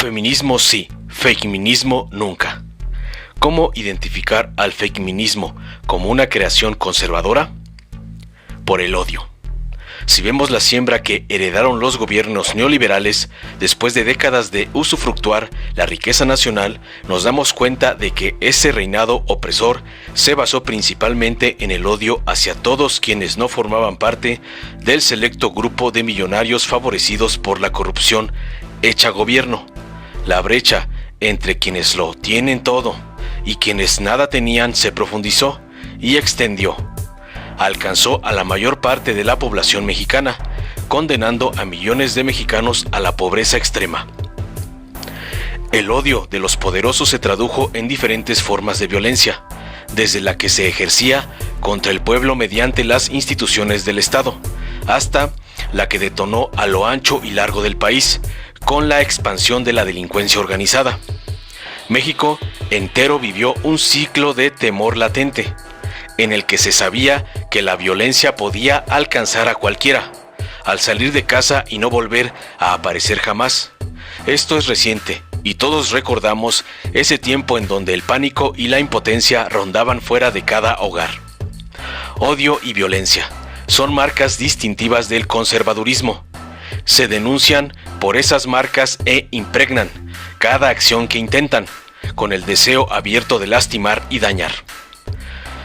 Feminismo sí, feminismo nunca. ¿Cómo identificar al feminismo como una creación conservadora? Por el odio. Si vemos la siembra que heredaron los gobiernos neoliberales después de décadas de usufructuar la riqueza nacional, nos damos cuenta de que ese reinado opresor se basó principalmente en el odio hacia todos quienes no formaban parte del selecto grupo de millonarios favorecidos por la corrupción hecha gobierno. La brecha entre quienes lo tienen todo y quienes nada tenían se profundizó y extendió. Alcanzó a la mayor parte de la población mexicana, condenando a millones de mexicanos a la pobreza extrema. El odio de los poderosos se tradujo en diferentes formas de violencia, desde la que se ejercía contra el pueblo mediante las instituciones del Estado, hasta la que detonó a lo ancho y largo del país, con la expansión de la delincuencia organizada. México entero vivió un ciclo de temor latente, en el que se sabía que la violencia podía alcanzar a cualquiera, al salir de casa y no volver a aparecer jamás. Esto es reciente, y todos recordamos ese tiempo en donde el pánico y la impotencia rondaban fuera de cada hogar. Odio y violencia son marcas distintivas del conservadurismo. Se denuncian por esas marcas e impregnan cada acción que intentan, con el deseo abierto de lastimar y dañar.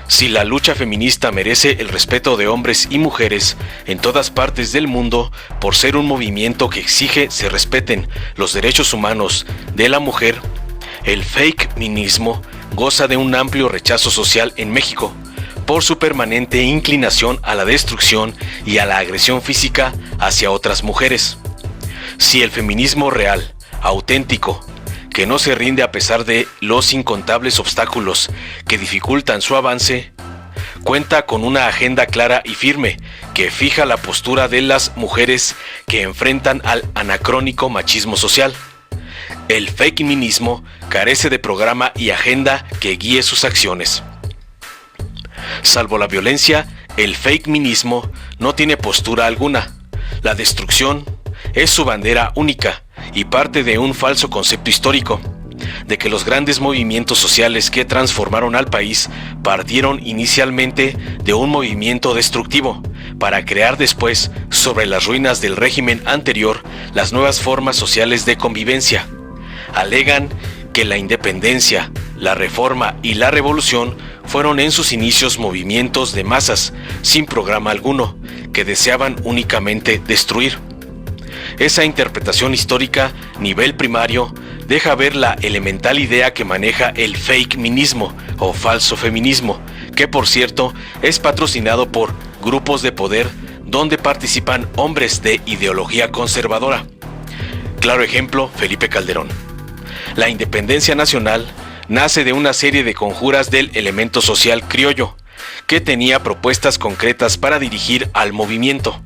Si la lucha feminista merece el respeto de hombres y mujeres en todas partes del mundo por ser un movimiento que exige se respeten los derechos humanos de la mujer, el feminismo goza de un amplio rechazo social en México por su permanente inclinación a la destrucción y a la agresión física hacia otras mujeres. Si el feminismo real, auténtico, que no se rinde a pesar de los incontables obstáculos que dificultan su avance, cuenta con una agenda clara y firme que fija la postura de las mujeres que enfrentan al anacrónico machismo social. El feminismo carece de programa y agenda que guíe sus acciones. Salvo la violencia, el feminismo no tiene postura alguna. La destrucción es su bandera única y parte de un falso concepto histórico, de que los grandes movimientos sociales que transformaron al país partieron inicialmente de un movimiento destructivo, para crear después, sobre las ruinas del régimen anterior, las nuevas formas sociales de convivencia. Alegan que la independencia, la reforma y la revolución fueron en sus inicios movimientos de masas, sin programa alguno, que deseaban únicamente destruir. Esa interpretación histórica, nivel primario, deja ver la elemental idea que maneja el feminismo o falso feminismo, que por cierto es patrocinado por grupos de poder donde participan hombres de ideología conservadora. Claro ejemplo, Felipe Calderón. La independencia nacional nace de una serie de conjuras del elemento social criollo, que tenía propuestas concretas para dirigir al movimiento.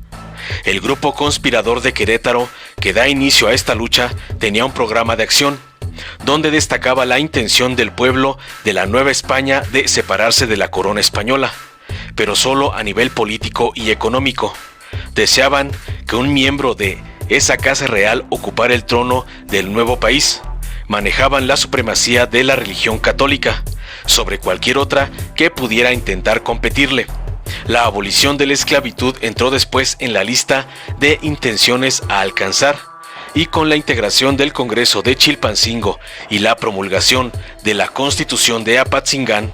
El grupo conspirador de Querétaro, que da inicio a esta lucha, tenía un programa de acción, donde destacaba la intención del pueblo de la Nueva España de separarse de la corona española, pero solo a nivel político y económico. Deseaban que un miembro de esa casa real ocupara el trono del nuevo país. Manejaban la supremacía de la religión católica sobre cualquier otra que pudiera intentar competirle. La abolición de la esclavitud entró después en la lista de intenciones a alcanzar, y con la integración del Congreso de Chilpancingo y la promulgación de la Constitución de Apatzingán,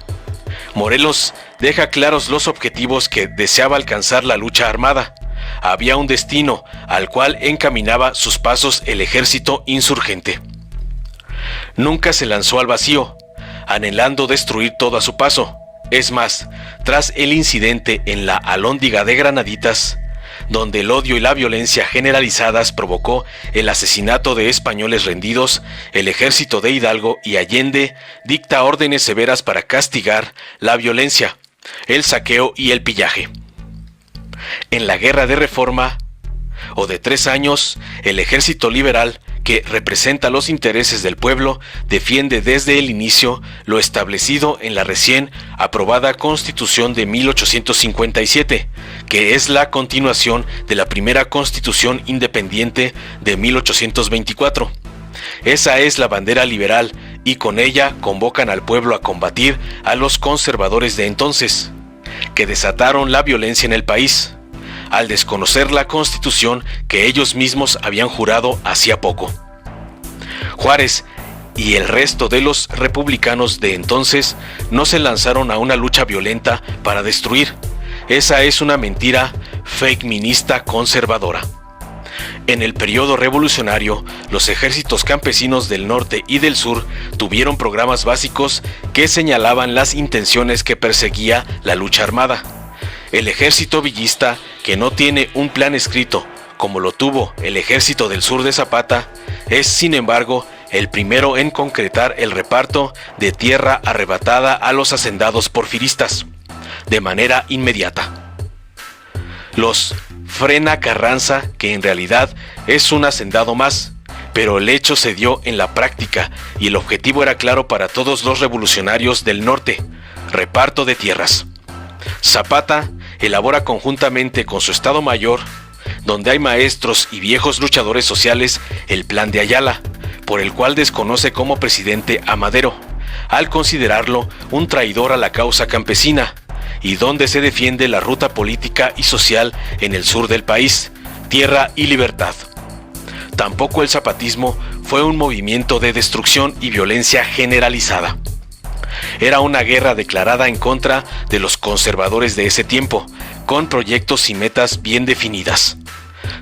Morelos deja claros los objetivos que deseaba alcanzar la lucha armada. Había un destino al cual encaminaba sus pasos el ejército insurgente. Nunca se lanzó al vacío, anhelando destruir todo a su paso. Es más, tras el incidente en la Alhóndiga de Granaditas, donde el odio y la violencia generalizadas provocó el asesinato de españoles rendidos, el ejército de Hidalgo y Allende dicta órdenes severas para castigar la violencia, el saqueo y el pillaje. En la Guerra de Reforma, o de 3 años, el ejército liberal, que representa los intereses del pueblo, defiende desde el inicio lo establecido en la recién aprobada Constitución de 1857, que es la continuación de la primera Constitución independiente de 1824. Esa es la bandera liberal y con ella convocan al pueblo a combatir a los conservadores de entonces, que desataron la violencia en el país, al desconocer la Constitución que ellos mismos habían jurado hacía poco. Juárez y el resto de los republicanos de entonces no se lanzaron a una lucha violenta para destruir. Esa es una mentira feminista conservadora. En el periodo revolucionario, los ejércitos campesinos del norte y del sur tuvieron programas básicos que señalaban las intenciones que perseguía la lucha armada. El ejército villista, que no tiene un plan escrito, como lo tuvo el ejército del sur de Zapata, es, sin embargo, el primero en concretar el reparto de tierra arrebatada a los hacendados porfiristas, de manera inmediata. Los Frena Carranza, que en realidad es un hacendado más, pero el hecho se dio en la práctica y el objetivo era claro para todos los revolucionarios del norte: reparto de tierras. Zapata elabora conjuntamente con su Estado Mayor, donde hay maestros y viejos luchadores sociales, el Plan de Ayala, por el cual desconoce como presidente a Madero, al considerarlo un traidor a la causa campesina, y donde se defiende la ruta política y social en el sur del país, tierra y libertad. Tampoco el zapatismo fue un movimiento de destrucción y violencia generalizada. Era una guerra declarada en contra de los conservadores de ese tiempo, con proyectos y metas bien definidas.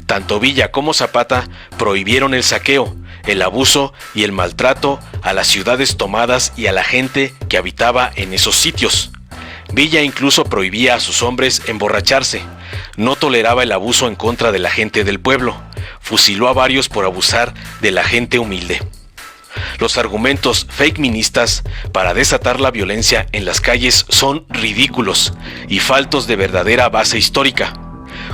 Tanto Villa como Zapata prohibieron el saqueo, el abuso y el maltrato a las ciudades tomadas y a la gente que habitaba en esos sitios. Villa incluso prohibía a sus hombres emborracharse, no toleraba el abuso en contra de la gente del pueblo, fusiló a varios por abusar de la gente humilde. Los argumentos feministas para desatar la violencia en las calles son ridículos y faltos de verdadera base histórica.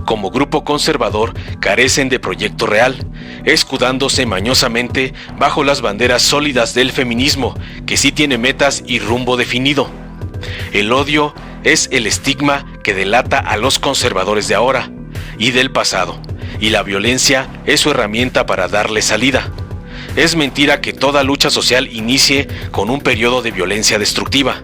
Como grupo conservador carecen de proyecto real, escudándose mañosamente bajo las banderas sólidas del feminismo, que sí tiene metas y rumbo definido. El odio es el estigma que delata a los conservadores de ahora y del pasado, y la violencia es su herramienta para darle salida. Es mentira que toda lucha social inicie con un periodo de violencia destructiva.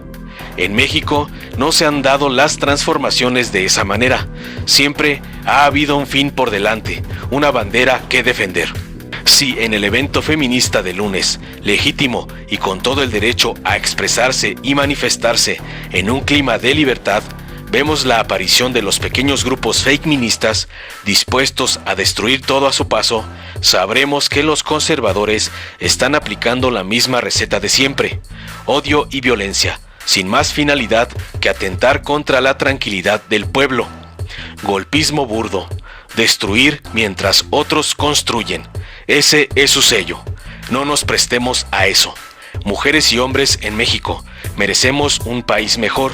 En México no se han dado las transformaciones de esa manera. Siempre ha habido un fin por delante, una bandera que defender. Si en el evento feminista de lunes, legítimo y con todo el derecho a expresarse y manifestarse en un clima de libertad, vemos la aparición de los pequeños grupos feministas dispuestos a destruir todo a su paso, sabremos que los conservadores están aplicando la misma receta de siempre: odio y violencia, sin más finalidad que atentar contra la tranquilidad del pueblo. Golpismo burdo, destruir mientras otros construyen. Ese es su sello. No nos prestemos a eso. Mujeres y hombres en México merecemos un país mejor,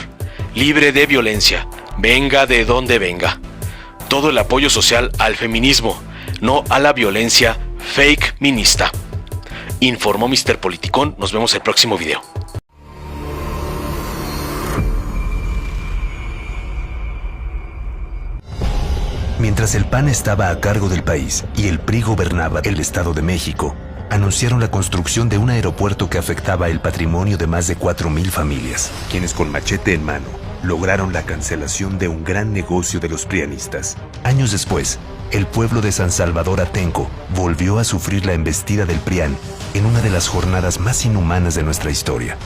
libre de violencia, venga de donde venga. Todo el apoyo social al feminismo, no a la violencia feminista. Informó Mr. Politicón. Nos vemos el próximo video. Mientras el PAN estaba a cargo del país y el PRI gobernaba el Estado de México, anunciaron la construcción de un aeropuerto que afectaba el patrimonio de más de 4,000 familias, quienes con machete en mano lograron la cancelación de un gran negocio de los prianistas. Años después, el pueblo de San Salvador Atenco volvió a sufrir la embestida del PRIAN en una de las jornadas más inhumanas de nuestra historia.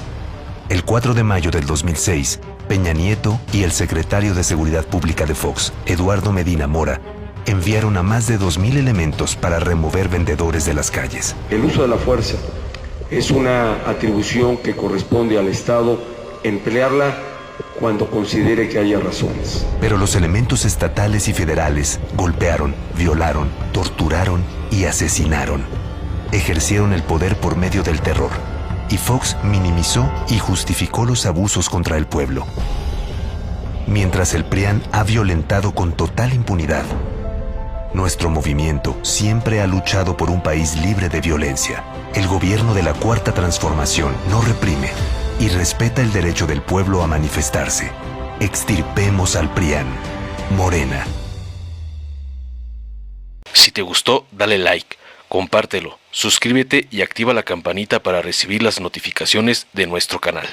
El 4 de mayo del 2006, Peña Nieto y el secretario de Seguridad Pública de Fox, Eduardo Medina Mora, enviaron a más de 2,000 elementos para remover vendedores de las calles. El uso de la fuerza es una atribución que corresponde al Estado emplearla cuando considere que haya razones. Pero los elementos estatales y federales golpearon, violaron, torturaron y asesinaron. Ejercieron el poder por medio del terror. Y Fox minimizó y justificó los abusos contra el pueblo. Mientras el PRIAN ha violentado con total impunidad, nuestro movimiento siempre ha luchado por un país libre de violencia. El gobierno de la Cuarta Transformación no reprime y respeta el derecho del pueblo a manifestarse. Extirpemos al PRIAN. Morena. Si te gustó, dale like, compártelo, suscríbete y activa la campanita para recibir las notificaciones de nuestro canal.